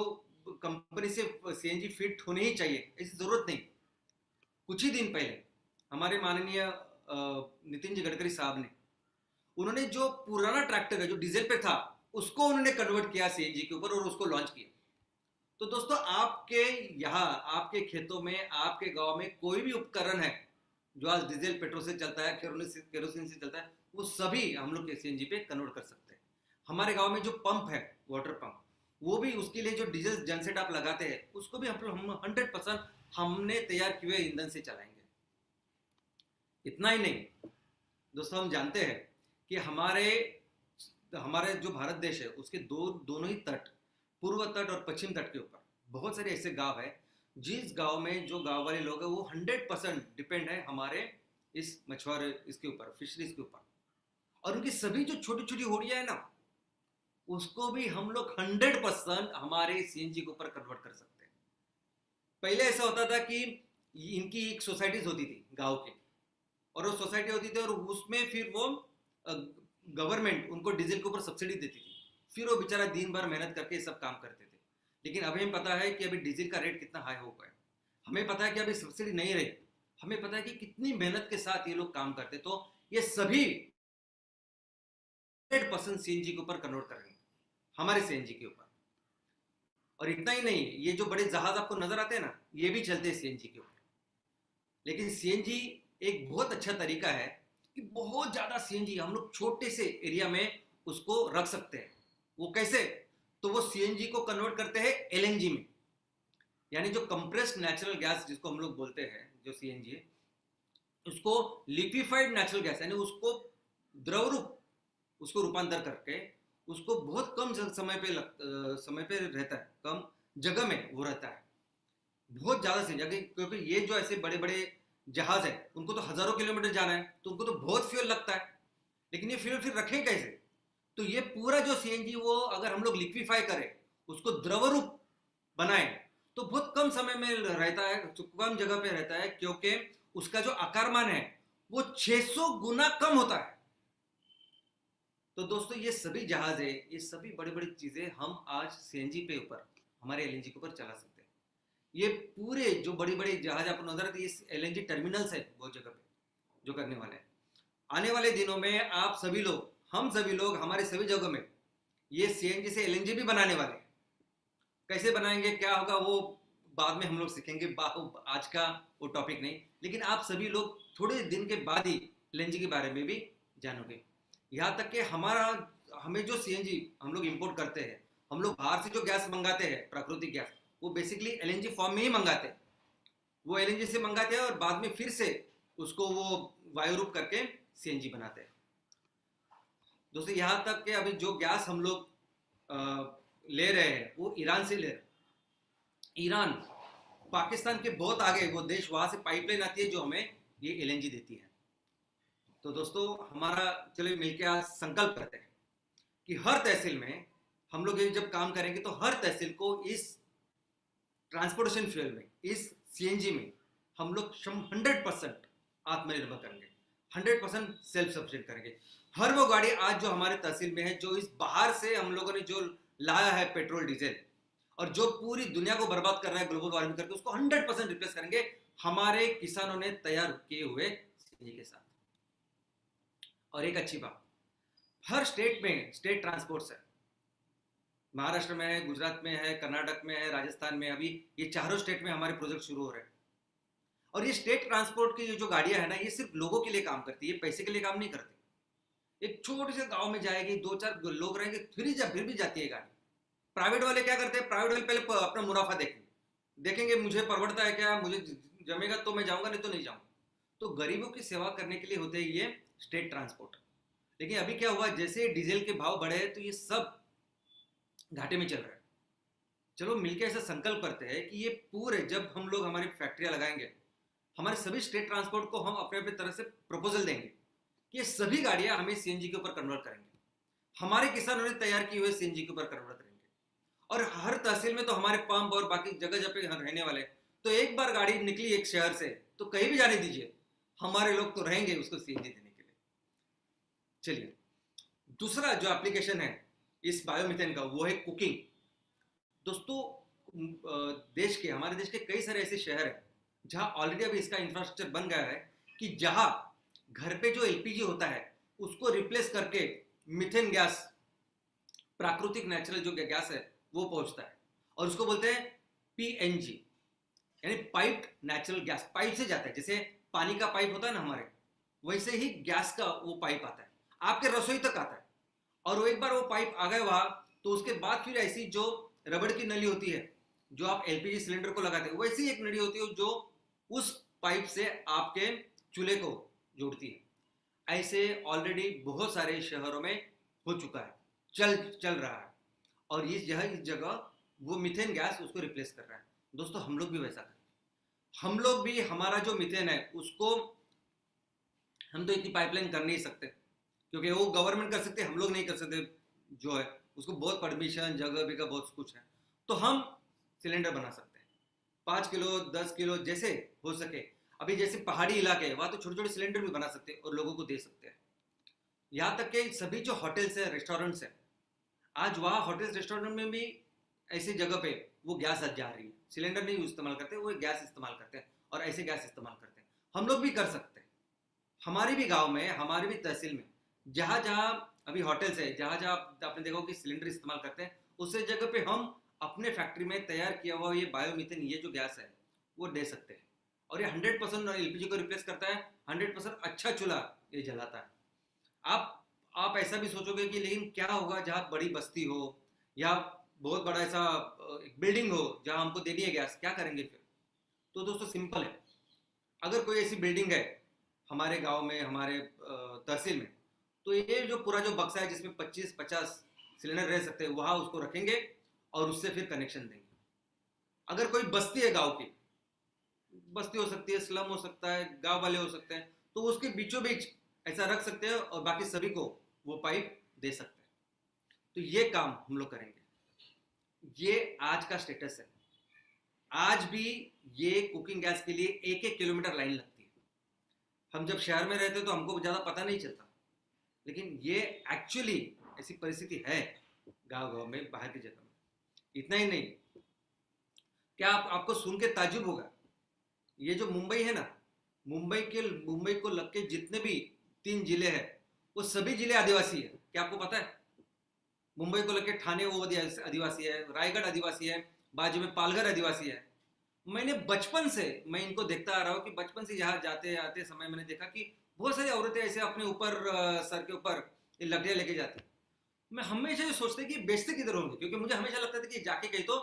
Speaker 1: कंपनी से सीएनजी फिट होने ही चाहिए, ऐसी जरूरत नहीं। कुछ ही दिन पहले हमारे माननीय नितिन जी गडकरी साहब ने, उन्होंने जो पुराना ट्रैक्टर है जो डीजल पे था, उसको उन्होंने कन्वर्ट किया सीएनजी के ऊपर और उसको लॉन्च किया। तो दोस्तों, आपके यहाँ, आपके खेतों में, आपके गांव में कोई भी उपकरण है जो आज डीजल पेट्रोल से चलता है, केरोसिन से चलता है, वो सभी हम लोग सीएनजी पे कन्वर्ट कर सकते हैं। हमारे गांव में जो पंप है, वाटर पंप, वो भी उसके लिए जो डीजल जनसेट आप लगाते हैं, उसको भी हम 100% हमने तैयार किए हुए ईंधन से चलाएंगे। इतना ही नहीं दोस्तों, हम जानते हैं कि हमारे जो भारत देश है, उसके दोनों ही तट, पूर्व तट और पश्चिम तट के ऊपर बहुत सारे ऐसे गांव है, जिस गांव में जो गांव वाले लोग हैं वो 100% डिपेंड है हमारे इस मछुआरे इसके ऊपर, फिशरीज के ऊपर। और उनकी सभी जो छोटी छोटी होड़ियां है ना, उसको भी हम लोग 100% हमारे सीएनजी के ऊपर कन्वर्ट कर सकते हैं। पहले ऐसा होता था कि इनकी एक सोसाइटीज होती थी गांव की, और वो सोसाइटी होती थी, और उसमें फिर वो गवर्नमेंट उनको डीजल के ऊपर सब्सिडी देती थी, फिर वो बेचारा दिन भर मेहनत करके सब काम करते थे। लेकिन अभी हमें पता है कि अभी डीजल का रेट कितना हाई हो गया है, हमें पता है कि अभी सब्सिडी नहीं रही, हमें पता है कि कितनी मेहनत के साथ ये लोग काम करते, तो ये सभी 100% सीएनजी के ऊपर कन्वर्ट करेंगे, हमारे सीएनजी के ऊपर। और इतना ही नहीं, ये जो बड़े जहाज आपको नजर आते हैं ना, ये भी चलते हैं सीएनजी के ऊपर। लेकिन सीएनजी एक बहुत अच्छा तरीका है कि बहुत ज्यादा सीएनजी हम लोग छोटे से एरिया में उसको रख सकते हैं। वो कैसे? तो वो सीएनजी को कन्वर्ट करते हैं एलएनजी में, यानी जो कंप्रेस्ड नेचुरल गैस जिसको हम लोग बोलते हैं, जो सीएनजी है, उसको लिक्विफाइड नेचुरल गैस, यानी उसको द्रव रूप, उसको रूपांतर करके उसको बहुत कम समय पे रहता है, कम जगह में वो रहता है, बहुत ज्यादा से जगह, क्योंकि ये जो ऐसे बड़े बड़े जहाज है उनको तो हजारों किलोमीटर जाना है, तो उनको तो बहुत फ्यूल लगता है। लेकिन ये फ्यूल फिर रखें कैसे? तो ये पूरा जो सीएनजी वो अगर हम लोग लिक्विफाई करें, उसको द्रव रूप बनाए, तो बहुत कम समय में रहता है, कम जगह पे रहता है, क्योंकि उसका जो आकारमान है वो 600 गुना कम होता है। तो दोस्तों, ये सभी जहाज है, ये सभी बड़ी बड़ी चीजें हम आज सीएनजी पे ऊपर, हमारे एलएनजी के ऊपर चला सकते हैं। ये पूरे जो बड़ी बड़ी जहाज आपको नजर आती है, ये एलएनजी टर्मिनल्स है बहुत जगह पे जो करने वाले हैं। आने वाले दिनों में आप सभी लोग, हम सभी लोग, हमारे सभी जगहों में ये सीएनजी से एलएनजी भी बनाने वाले हैं। कैसे बनाएंगे, क्या होगा, वो बाद में हम लोग सीखेंगे, आज का वो टॉपिक नहीं। लेकिन आप सभी लोग थोड़े दिन के बाद ही एलएनजी के बारे में भी जानोगे। यहाँ तक कि हमें जो सीएनजी हम लोग इंपोर्ट करते हैं, हम लोग बाहर से जो गैस मंगाते हैं, प्राकृतिक गैस, वो बेसिकली एलएनजी फॉर्म में ही मंगाते हैं। वो एलएनजी से मंगाते हैं और बाद में फिर से उसको वो वायु रूप करके सीएनजी बनाते हैं। दोस्तों, यहाँ तक कि अभी जो गैस हम लोग ले रहे हैं वो ईरान से ले रहे हैं। ईरान पाकिस्तान के बहुत आगे वो देश, वहां से पाइपलाइन आती है जो हमें ये एलएनजी देती है। तो दोस्तों हमारा चलिए मिलके आज संकल्प करते हैं कि हर तहसील में हम लोग ये जब काम करेंगे तो हर तहसील को इस ट्रांसपोर्टेशन फ्यूल में, इस सीएनजी में हम लोग 100% आत्मनिर्भर करेंगे, 100% सेल्फ सफिशिएंट करेंगे। हर वो गाड़ी आज जो हमारे तहसील में है, जो इस बाहर से हम लोगों ने जो लाया है पेट्रोल डीजल और जो पूरी दुनिया को बर्बाद कर रहा है ग्लोबल वार्मिंग करके, उसको 100% रिप्लेस करेंगे हमारे किसानों ने तैयार किए हुए सीएनजी के साथ। और एक अच्छी बात, हर स्टेट में स्टेट ट्रांसपोर्ट है, महाराष्ट्र में है, गुजरात में है, कर्नाटक में है, राजस्थान में, अभी ये चारों स्टेट में हमारे प्रोजेक्ट शुरू हो रहे हैं। और ये स्टेट ट्रांसपोर्ट की जो गाड़ियां है ना, ये सिर्फ लोगों के लिए काम करती है, पैसे के लिए काम नहीं करती। एक छोटे से गांव में जाएगी, 2-4 लोग रहेंगे, फिर भी जाती है गाड़ी। प्राइवेट वाले क्या करते हैं, प्राइवेट वाले पहले अपना मुनाफा देखेंगे मुझे परवड़ता है क्या, मुझे जमेगा तो मैं जाऊंगा, नहीं तो नहीं जाऊंगा। तो गरीबों की सेवा करने के लिए होते हैं ये स्टेट ट्रांसपोर्ट। लेकिन अभी क्या हुआ, जैसे डीजल के भाव बढ़े तो ये सब घाटे में चल रहा है। चलो मिलकर ऐसा संकल्प करते हैं कि ये पूरे, जब हम लोग हमारी फैक्ट्रियां लगाएंगे, हमारे सभी स्टेट ट्रांसपोर्ट को हम अपने अपने तरह से प्रपोजल देंगे कि ये सभी गाड़ियां हमें सीएनजी के ऊपर कन्वर्ट करेंगे, हमारे किसानों ने तैयार किए हुए सीएनजी के ऊपर कन्वर्ट करेंगे। और हर तहसील में तो हमारे पंप और बाकी जगह जगह रहने वाले, तो एक बार गाड़ी निकली एक शहर से तो कहीं भी जाने दीजिए, हमारे लोग तो रहेंगे उसको सीएनजी देने के लिए। चलिए, दूसरा जो एप्लीकेशन है इस बायोमीथेन का, वो है कुकिंग। दोस्तों हमारे देश के कई सारे ऐसे शहर हैं जहां ऑलरेडी अभी इसका इंफ्रास्ट्रक्चर बन गया है कि जहां घर पे जो एलपीजी होता है उसको रिप्लेस करके मीथेन गैस, प्राकृतिक नेचुरल जो गैस है वो पहुंचता है, और उसको बोलते हैं पीएनजी, यानी पाइप्ड नेचुरल गैस। पाइप से जाता है, जैसे पानी का पाइप होता है ना हमारे, वैसे ही गैस का वो पाइप आता है, आपके रसोई तक आता है। और वो एक बार वो पाइप आ गए वहां, तो उसके बाद फिर ऐसी जो रबड़ की नली होती है जो आप एलपीजी सिलेंडर को लगाते हैं, वैसी एक नली होती है जो उस पाइप से आपके चूल्हे को जोड़ती है। ऐसे ऑलरेडी बहुत सारे शहरों में हो चुका है, चल रहा है, और इस जगह वो मीथेन गैस उसको रिप्लेस कर रहा है। दोस्तों हम लोग भी वैसा करें, हम लोग भी हमारा जो मीथेन है उसको, हम तो इतनी पाइपलाइन कर नहीं सकते क्योंकि वो गवर्नमेंट कर सकते, हम लोग नहीं कर सकते, जो है उसको बहुत परमिशन जगह भी का बहुत कुछ है। तो हम सिलेंडर बना सकते हैं 5 किलो 10 किलो जैसे हो सके। अभी जैसे पहाड़ी इलाके है वहाँ तो छोटे छोटे सिलेंडर भी बना सकते हैं और लोगों को दे सकते हैं। यहाँ तक कि सभी जो होटल्स है, रेस्टोरेंट्स है, आज वहाँ होटल्स रेस्टोरेंट में भी ऐसी जगह पे वो गैस जा रही है, सिलेंडर नहीं इस्तेमाल करते, वो गैस इस्तेमाल करते हैं और ऐसे गैस इस्तेमाल करते हैं। हम लोग भी कर सकते हैं, हमारे भी गांव में, हमारे भी तहसील में, जहाँ जहाँ अभी होटल्स है, जहाँ जहाँ आपने देखा कि सिलेंडर इस्तेमाल करते हैं, उस जगह पे हम अपने फैक्ट्री में तैयार किया हुआ ये बायोमीथेन, ये जो गैस है वो दे सकते हैं। और ये 100% एलपीजी को रिप्लेस करता है, 100% अच्छा चूल्हा ये जलाता है। आप ऐसा भी सोचोगे कि लेकिन क्या होगा जहाँ बड़ी बस्ती हो या बहुत बड़ा ऐसा एक बिल्डिंग हो जहाँ हमको देनी है गैस, क्या करेंगे फिर? तो दोस्तों सिंपल है, अगर कोई ऐसी बिल्डिंग है हमारे गांव में, हमारे तहसील में, तो ये जो पूरा जो बक्सा है जिसमें 25-50 सिलेंडर रह सकते हैं, वहाँ उसको रखेंगे और उससे फिर कनेक्शन देंगे। अगर कोई बस्ती है, गांव की बस्ती हो सकती है, स्लम हो सकता है, गांव वाले हो सकते हैं, तो उसके बीचों बीच ऐसा रख सकते हैं और बाकी सभी को वो पाइप दे सकते हैं। तो ये काम हम लोग करेंगे। ये आज का स्टेटस है। आज भी ये कुकिंग गैस के लिए 1-1 किलोमीटर लाइन लगती है। हम जब शहर में रहते तो हमको ज़्यादा पता नहीं चलता, लेकिन ये एक्चुअली ऐसी परिस्थिति है गांव में, बाहर की जगह में। इतना ही नहीं, क्या आपको सुन के ताज्जुब होगा, ये जो मुंबई है ना, मुंबई को लग के जितने भी 3 जिले हैं वो सभी जिले आदिवासी है। क्या आपको पता है? मुंबई को लेकर ठाणे वो आदिवासी है, रायगढ़ आदिवासी है, बाजू में पालघर आदिवासी है। मैंने बचपन से मैं इनको देखता आ रहा हूँ कि बचपन से यहाँ जाते आते समय मैंने देखा कि बहुत सारी औरतें ऐसे अपने ऊपर सर के ऊपर ये लकड़ियाँ लेके जाती। मैं हमेशा ये सोचते कि बेचते किधर होंगे, क्योंकि मुझे हमेशा लगता था कि जाके कहीं तो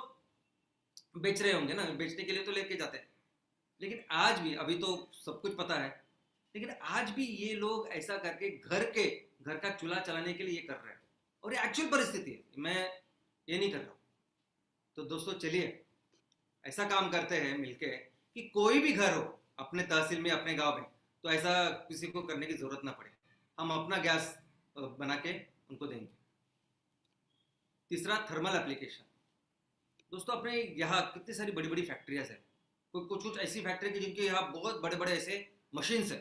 Speaker 1: बेच रहे होंगे ना, बेचने के लिए तो लेके जाते हैं। लेकिन आज भी, अभी तो सब कुछ पता है, लेकिन आज भी ये लोग ऐसा करके घर का चूल्हा चलाने के लिए ये कर रहे हैं, और ये एक्चुअल परिस्थिति है, मैं ये नहीं कर रहा हूँ। तो दोस्तों चलिए ऐसा काम करते हैं मिलके कि कोई भी घर हो अपने तहसील में, अपने गांव में, तो ऐसा किसी को करने की ज़रूरत ना पड़े, हम अपना गैस बना के उनको देंगे। तीसरा, थर्मल एप्लीकेशन। दोस्तों अपने यहाँ कितनी सारी बड़ी बड़ी फैक्ट्रियाज है, कुछ कुछ ऐसी फैक्ट्री की जिनके यहाँ बहुत बड़े बड़े ऐसे मशीन्स है।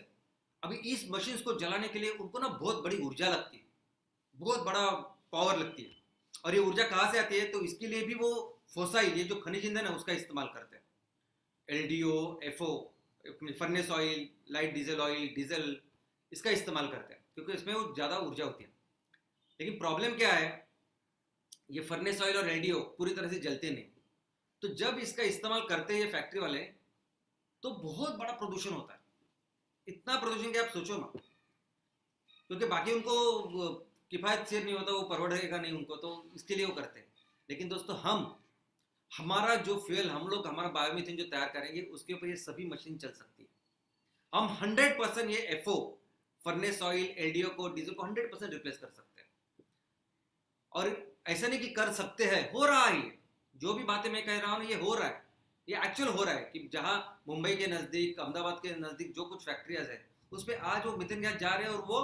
Speaker 1: अभी इस मशीन्स को जलाने के लिए उनको ना बहुत बड़ी ऊर्जा लगती है, बहुत बड़ा पावर लगती है। और ये ऊर्जा कहाँ से आती है, तो इसके लिए भी वो फोसाइल, ये जो खनिज ईंधन है उसका इस्तेमाल करते हैं। LDO, FO, furnace oil, light diesel oil, diesel, इसका इस्तेमाल करते हैं क्योंकि इसमें वो ज़्यादा ऊर्जा होती है। लेकिन प्रॉब्लम क्या है, ये फर्नेस ऑयल और एलडीओ पूरी तरह से जलते नहीं। तो जब इसका इस्तेमाल करते हैं ये फैक्ट्री वाले, तो बहुत बड़ा प्रदूषण होता है। इतना प्रदूषण कि आप सोचो ना, क्योंकि बाकी उनको किफायत से नहीं होता, वो परवड़ेगा नहीं उनको, तो इसके लिए वो करते हैं। लेकिन दोस्तों हमारा जो फ्यूल हम लोग, हमारा बायोमीथेन जो तैयार करेंगे उसके ऊपर ये सभी मशीन चल सकती है। हम 100% ये एफओ, फर्नेस ऑयल, एलडीओ को, डीजल को 100% रिप्लेस कर सकते हैं। और ऐसा नहीं कि कर सकते हैं, हो रहा है। जो भी बातें मैं कह रहा हूँ ये हो रहा है, ये एक्चुअल हो रहा है कि जहाँ मुंबई के नज़दीक, अहमदाबाद के नज़दीक जो कुछ फैक्ट्रियाज है उस पर आज वो मिथेन गैस जा रहे हैं और वो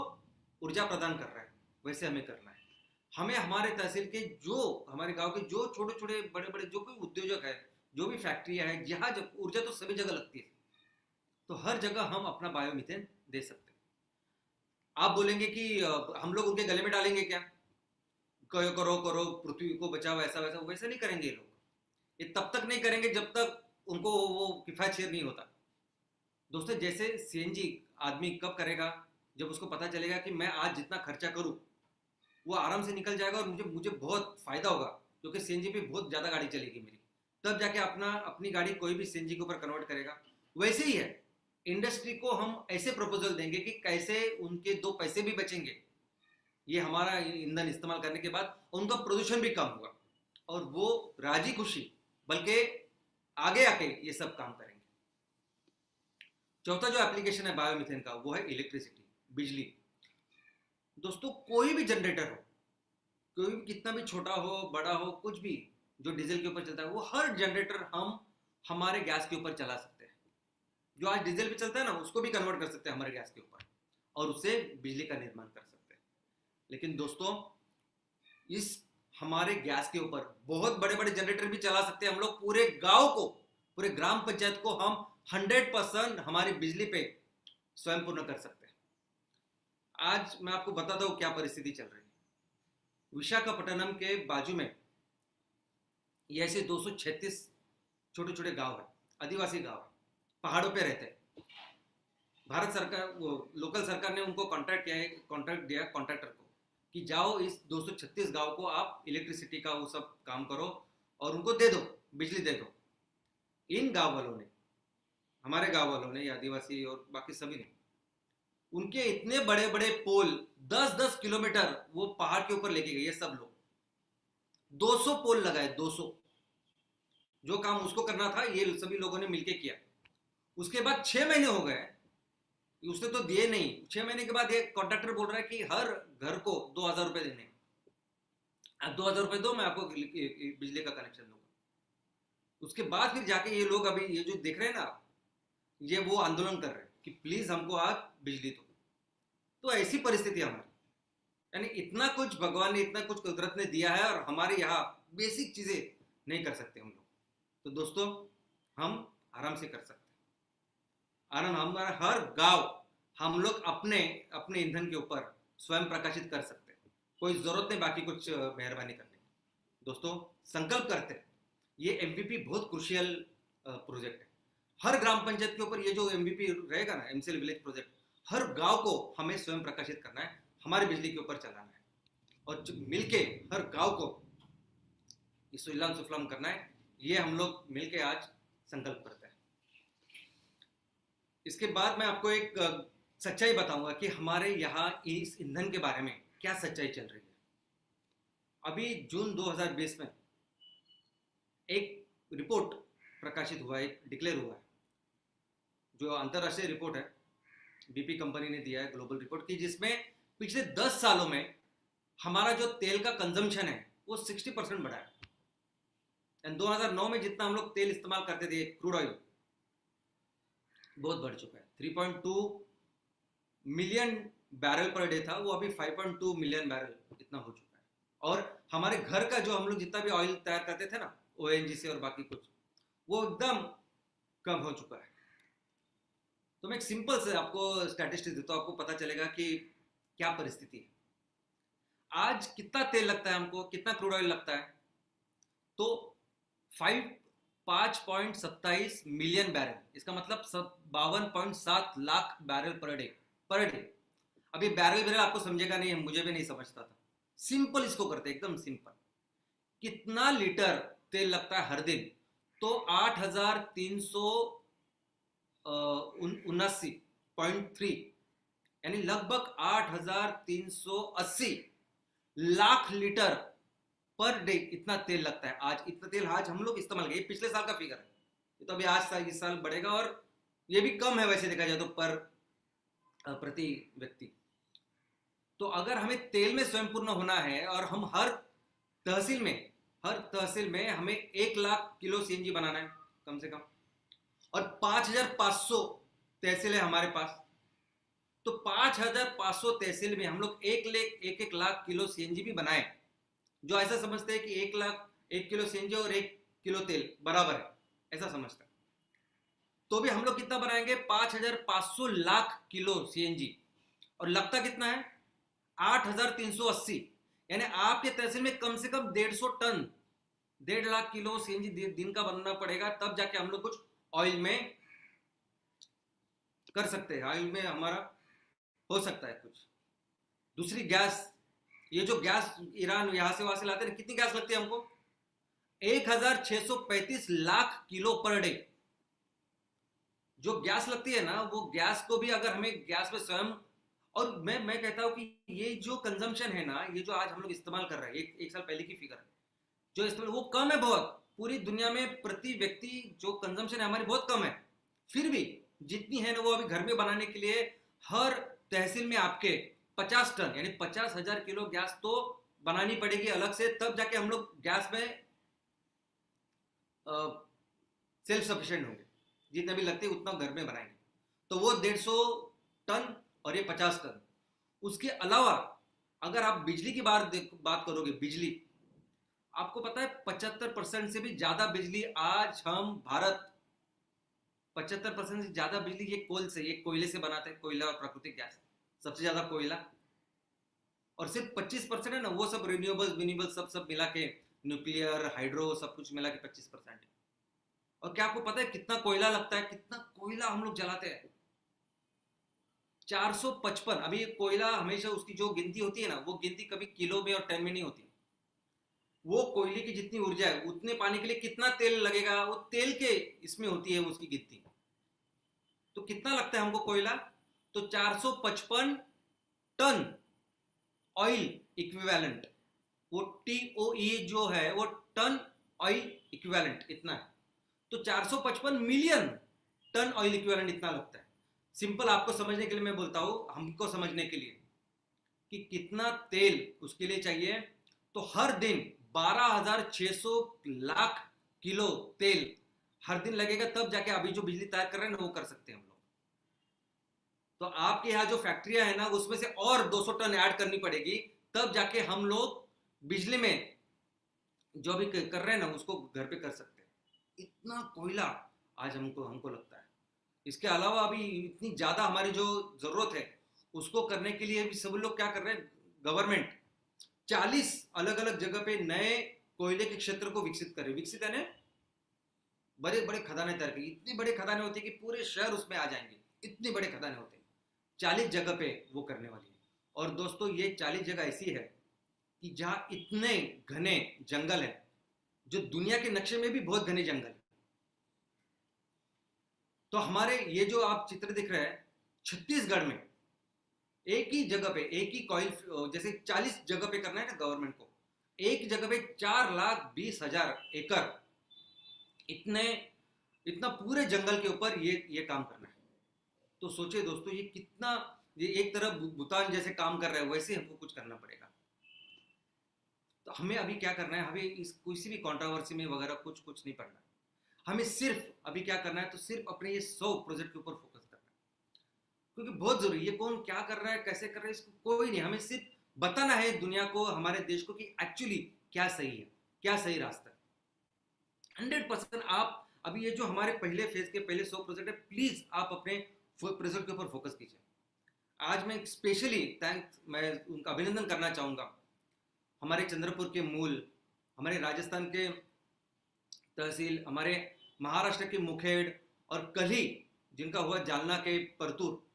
Speaker 1: ऊर्जा प्रदान कर रहा है। वैसे हमें करना है। हमें हमारे तहसील के, जो हमारे गांव के जो छोटे छोटे बड़े बड़े जो कोई उद्योजक है, जो भी फैक्ट्रियाँ है, जहाँ जब ऊर्जा तो सभी जगह लगती है, तो हर जगह हम अपना बायोमीथेन दे सकते हैं। आप बोलेंगे कि हम लोग उनके गले में डालेंगे क्या, करो करो करो पृथ्वी को बचाओ, ऐसा वैसा, वैसा नहीं करेंगे ये लोग। ये तब तक नहीं करेंगे जब तक उनको वो किफायत शेयर नहीं होता। दोस्तों जैसे सीएनजी आदमी कब करेगा, जब उसको पता चलेगा कि मैं आज जितना खर्चा करूं वो आराम से निकल जाएगा और मुझे मुझे बहुत फायदा होगा, क्योंकि सीएनजी पे बहुत ज़्यादा गाड़ी चलेगी मेरी, तब जाके अपनी गाड़ी कोई भी सीएनजी के ऊपर कन्वर्ट करेगा। वैसे ही है, इंडस्ट्री को हम ऐसे प्रपोजल देंगे कि कैसे उनके दो पैसे भी बचेंगे ये हमारा ईंधन इस्तेमाल करने के बाद, उनका प्रदूषण भी कम होगा और वो राजी खुशी बल्कि आगे आके ये सब काम करेंगे। चौथा जो एप्लीकेशन है बायोमीथेन का, वो है इलेक्ट्रिसिटी, बिजली। दोस्तों कोई भी जनरेटर हो, कोई भी कितना भी छोटा हो बड़ा हो, कुछ भी जो डीजल के ऊपर चलता है, वो हर जनरेटर हम हमारे गैस के ऊपर चला सकते हैं। जो आज डीजल पे चलता है ना, उसको भी कन्वर्ट कर सकते हैं हमारे गैस के ऊपर और उससे बिजली का निर्माण कर सकते हैं। लेकिन दोस्तों इस हमारे गैस के ऊपर बहुत बड़े बड़े जनरेटर भी चला सकते हैं हम लोग। पूरे गांव को, पूरे ग्राम पंचायत को हम 100% हमारी बिजली पे स्वयं पूर्ण कर सकते हैं। आज मैं आपको बताता हूँ क्या परिस्थिति चल रही है। विशाखापट्टनम के बाजू में ये ऐसे 236 छोटे छोटे गांव है, आदिवासी गांव है, पहाड़ों पे रहते हैं। भारत सरकार, वो लोकल सरकार ने उनको कॉन्ट्रैक्ट दिया कॉन्ट्रैक्टर को कि जाओ इस 236 गांव को आप इलेक्ट्रिसिटी का वो सब काम करो और उनको दे दो, बिजली दे दो। इन गांव वालों ने, हमारे गांव वालों ने, आदिवासी और बाकी सभी ने, उनके इतने बड़े बड़े पोल 10-10 किलोमीटर वो पहाड़ के ऊपर लेके गए। ये सब लोग 200 पोल लगाए, 200। जो काम उसको करना था ये सभी लोगों ने मिलके किया। उसके बाद 6 महीने हो गए, उसने तो दिए नहीं। 6 महीने के बाद एक कॉन्ट्रैक्टर बोल रहा है कि हर घर को 2000 रुपए देने, आप 2000 रुपए दो, मैं आपको बिजली का कनेक्शन दूंगा। उसके बाद फिर जाके ये लोग, अभी ये जो देख रहे हैं ना, ये वो आंदोलन कर रहे हैं कि प्लीज हमको आज बिजली दो। तो ऐसी परिस्थिति हमारी, यानी इतना कुछ भगवान ने, इतना कुछ कुदरत ने दिया है और हमारे यहाँ बेसिक चीजें नहीं कर सकते हम लोग। तो दोस्तों हम आराम से कर सकते हैं। आराम, हमारा हर गांव हम लोग अपने अपने ईंधन के ऊपर स्वयं प्रकाशित कर सकते हैं। कोई जरूरत नहीं बाकी कुछ मेहरबानी करने की। दोस्तों संकल्प करते हैं, ये एमवीपी बहुत क्रुशियल प्रोजेक्ट है। हर ग्राम पंचायत के ऊपर ये जो एमवीपी रहेगा ना, एमसीएल विलेज प्रोजेक्ट, हर गांव को हमें स्वयं प्रकाशित करना है, हमारी बिजली के ऊपर चलाना है और मिलके हर गांव को सुजलाम सुफलाम करना है। ये हम लोग मिलके आज संकल्प करते हैं। इसके बाद मैं आपको एक सच्चाई बताऊंगा कि हमारे यहाँ इस ईंधन के बारे में क्या सच्चाई चल रही है। अभी जून 2020 में एक रिपोर्ट प्रकाशित हुआ है, डिक्लेयर हुआ है, जो अंतरराष्ट्रीय रिपोर्ट है, बीपी कंपनी ने दिया है ग्लोबल रिपोर्ट की, जिसमें पिछले 10 सालों में हमारा जो तेल का कंजम्पशन है वो 60% बढ़ा है। 2009 में जितना हम लोग तेल इस्तेमाल करते थे, क्रूड ऑयल, बहुत बढ़ चुका है। 3.2 मिलियन बैरल पर डे था, वो अभी 5.2 मिलियन बैरल इतना हो चुका है। और हमारे घर का जो हम लोग जितना भी ऑयल तैयार करते थे ना, ओएनजीसी और बाकी कुछ, वो एकदम कम हो चुका है। तो मैं एक सिंपल से आपको स्टैटिस्टिक्स देता हूँ, आपको पता चलेगा कि क्या परिस्थिति है। आज कितना तेल लगता है हमको, कितना क्रूड ऑयल लगता है, तो 5.27 मिलियन बैरल, इसका मतलब 52.7 lakh barrel per day, per day. अभी बैरल बैरल आपको समझेगा नहीं, मुझे भी नहीं समझता था। सिंपल इसको करते, एकदम सिंपल। कितना लीटर तेल लगता है हर दिन, तो 8,379.3, यानी लगभग 8,380 लाख लीटर पर डे इतना तेल लगता है। आज इतना तेल आज हम लोग इस्तेमाल करें, पिछले साल का फिगर है, ये तो अभी आज साल इस साल बढ़ेगा, और ये भी कम है वैसे देखा जाए तो पर प्रति व्यक्ति। तो अगर हमें तेल में स्वयं पूर्ण होना है, और हम हर तहसील में हमें 1 लाख किलो सीएनजी बनाना है कम से कम, और 5,500 तहसील है हमारे पास, तो 5,500 तहसील में हम लोग एक लाख किलो सीएनजी भी बनाए। जो ऐसा समझते हैं कि 1 किलो सीएनजी और 1 किलो तेल बराबर है, ऐसा समझता है, तो भी हम लोग कितना बनाएंगे, 5,500 लाख किलो सीएनजी, और लगता कितना है, 8,380, यानी आपके तहसील में कम से कम 150 टन, 1.5 लाख किलो सीएनजी दिन का बनना पड़ेगा, तब जाके हम लोग कुछ ऑयल में कर सकते हैं, ऑयल में हमारा हो सकता है कुछ। दूसरी गैस, ये जो गैस ईरान यहां से वहां से लाते हैं, कितनी गैस लगती है हमको, 1,635 लाख किलो पर डे जो गैस लगती है ना, वो गैस को भी अगर हमें गैस में स्वयं, और मैं कहता हूं कि ये जो कंजम्पशन है ना, ये जो आज हम लोग इस्तेमाल कर रहे हैं, एक साल पहले की फिगर है, जो इस्तेमाल वो कम है बहुत, पूरी दुनिया में प्रति व्यक्ति जो कंजम्पशन है हमारी बहुत कम है। फिर भी जितनी है ना, वो अभी घर में बनाने के लिए हर तहसील में आपके 50 टन, यानी 50,000 किलो गैस तो बनानी पड़ेगी अलग से, तब जाके हम लोग गैस में सेल्फ सफिशिएंट होंगे। जितने भी लगते हैं उतना घर में बनाएंगे, तो वो 150 टन और ये 50 टन। उसके अलावा अगर आप बिजली की बात करोगे, बिजली आपको पता है 75% से भी ज्यादा बिजली आज हम भारत, 75% से ज्यादा बिजली ये कोयले से बनाते हैं, कोयला और प्राकृतिक गैस, सबसे ज्यादा कोयला, और सिर्फ 25% है ना, वो सब रिन्यूएबल्स सब मिला के, न्यूक्लियर हाइड्रो सब कुछ मिला के 25%। और क्या आपको पता है कितना कोयला लगता है, कितना कोयला हम लोग जलाते हैं, 455। अभी कोयला हमेशा उसकी जो गिनती होती है ना, वो गिनती कभी किलो में और टन में नहीं होती। वो कोयले की जितनी ऊर्जा है उतने पाने के लिए कितना तेल लगेगा, वो तेल के इसमें होती है उसकी गिनती। तो कितना लगता है हमको कोयला, तो 455 टन ऑयल इक्विवेलेंट, वो TOE जो है वो टन ऑयल इक्विवेलेंट इतना है, तो 455 मिलियन टन ऑयल इक्विवेलेंट इतना लगता है। सिंपल आपको समझने के लिए मैं बोलता हूं, हमको समझने के लिए कि कितना तेल उसके लिए चाहिए, तो हर दिन 12,600 लाख किलो तेल हर दिन लगेगा, तब जाके अभी जो बिजली तैयार कर रहे हैं ना वो कर सकते हैं हम लोग। तो आपके यहाँ जो फैक्ट्रियां है ना, उसमें से और 200 टन ऐड करनी पड़ेगी, तब जाके हम लोग बिजली में जो भी कर रहे हैं ना उसको घर पे कर सकते हैं। इतना कोयला आज हमको लगता है। इसके अलावा अभी इतनी ज्यादा हमारी जो जरूरत है उसको करने के लिए भी सब लोग क्या कर रहे हैं, गवर्नमेंट 40 अलग अलग जगह पे नए कोयले के क्षेत्र को विकसित है ना, बड़े बड़े खदानें तैयार की, इतनी बड़े खदानें होती है कि पूरे शहर उसमें आ जाएंगे, इतनी बड़े खदानें होते हैं, 40 जगह पे वो करने वाली है। और दोस्तों ये 40 जगह ऐसी है कि जहाँ इतने घने जंगल है, जो दुनिया के नक्शे में भी बहुत घने जंगल है। तो हमारे ये जो आप चित्र दिख रहे हैं, छत्तीसगढ़ में एक ही जगह पे, एक ही कॉइल, जैसे 40 जगह पे करना है ना गवर्नमेंट को, एक जगह पे 4,20,000 एकड़, इतना पूरे जंगल के ऊपर ये काम करना है। तो सोचिए दोस्तों, ये कितना, ये एक तरफ भूटान जैसे काम कर रहा है, वैसे हमको कुछ करना पड़ेगा। तो हमें अभी क्या करना है, हमें इस किसी भी कंट्रोवर्सी में वगैरह कुछ नहीं पड़ना है। हमें सिर्फ अभी क्या करना है, तो सिर्फ अपने ये 100 प्रोजेक्ट के ऊपर फोकस करना है। क्योंकि बहुत जरूरी, ये कौन क्या कर रहा है कैसे कर रहा है इसको कोई नहीं, हमें सिर्फ बताना है दुनिया को, हमारे देश को, कि एक्चुअली क्या सही है, क्या सही रास्ता है। 100% आप अभी ये जो हमारे पहले फेज के पहले 100 प्रोजेक्ट है, प्लीज आप अपने प्रोजेक्ट के ऊपर फोकस कीजिए। आज मैं स्पेशली मैं उनका अभिनंदन करना चाहूंगा, हमारे चंद्रपुर के मूल, हमारे राजस्थान के तहसील, हमारे महाराष्ट्र के मुखेड़, और कल जिनका हुआ जालना के परतूर,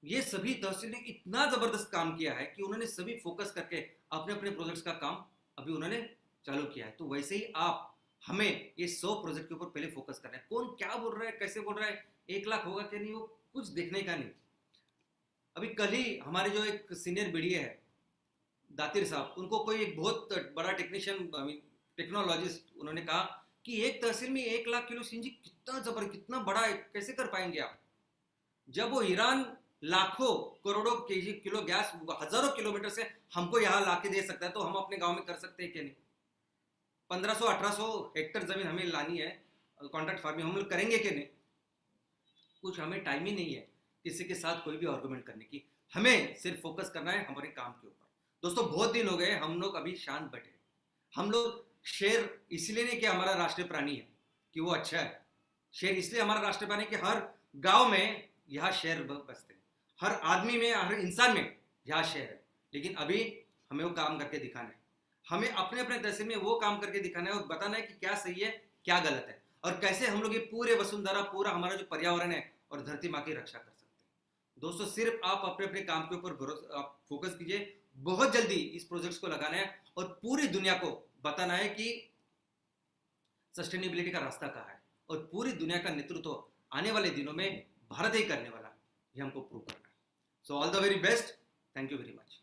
Speaker 1: ये सभी तहसील ने इतना जबरदस्त काम किया है कि उन्होंने सभी फोकस करके अपने अपने प्रोजेक्ट्स का काम अभी उन्होंने चालू किया है। तो वैसे ही आप हमें ये 100 प्रोजेक्ट के ऊपर पहले फोकस करना है। कौन क्या बोल रहा है कैसे बोल रहा है, 1 लाख होगा क्या नहीं, वो कुछ देखने का नहीं। अभी कल ही हमारे जो एक सीनियर बीडीए है दातिर साहब, उनको कोई एक बहुत बड़ा टेक्नीशियन टेक्नोलॉजिस्ट, उन्होंने कहा कि एक तहसील में 1 लाख किलो सीएनजी कितना जबरदस्त, कितना बड़ा है, कैसे कर पाएंगे आप। जब वो ईरान लाखों करोड़ों केजी किलो गैस हजारों किलोमीटर से हमको यहाँ ला के दे सकता है, तो हम अपने गांव में कर सकते हैं क्या नहीं। 1500-1800 हेक्टर जमीन हमें लानी है, कॉन्ट्रैक्ट फार्मिंग हम लोग करेंगे कि नहीं। कुछ हमें टाइम ही नहीं है किसी के साथ कोई भी आर्गुमेंट करने की, हमें सिर्फ फोकस करना है हमारे काम के ऊपर। दोस्तों बहुत दिन हो गए हम लोग अभी शांत बैठे। हम लोग शेर इसलिए नहीं कि हमारा राष्ट्रीय प्राणी है कि वो अच्छा है, शेर इसलिए हमारा राष्ट्रीय प्राणी कि हर गांव में यहाँ शेर बसते हैं, हर आदमी में, हर इंसान में यहाँ शेर है। लेकिन अभी हमें वो काम करके दिखाना है, हमें अपने अपने तहसील में वो काम करके दिखाना है और बताना है कि क्या सही है क्या गलत है, और कैसे हम लोग ये पूरे वसुंधरा, पूरा हमारा जो पर्यावरण है और धरती माँ की रक्षा कर सकते हैं। दोस्तों सिर्फ आप अपने अपने काम के ऊपर फोकस कीजिए, बहुत जल्दी इस प्रोजेक्ट्स को लगाना है और पूरी दुनिया को बताना है कि सस्टेनेबिलिटी का रास्ता कहाँ है, और पूरी दुनिया का नेतृत्व आने वाले दिनों में भारत ही करने वाला, ये हमको प्रूव करना है। So all the very best, thank you very much.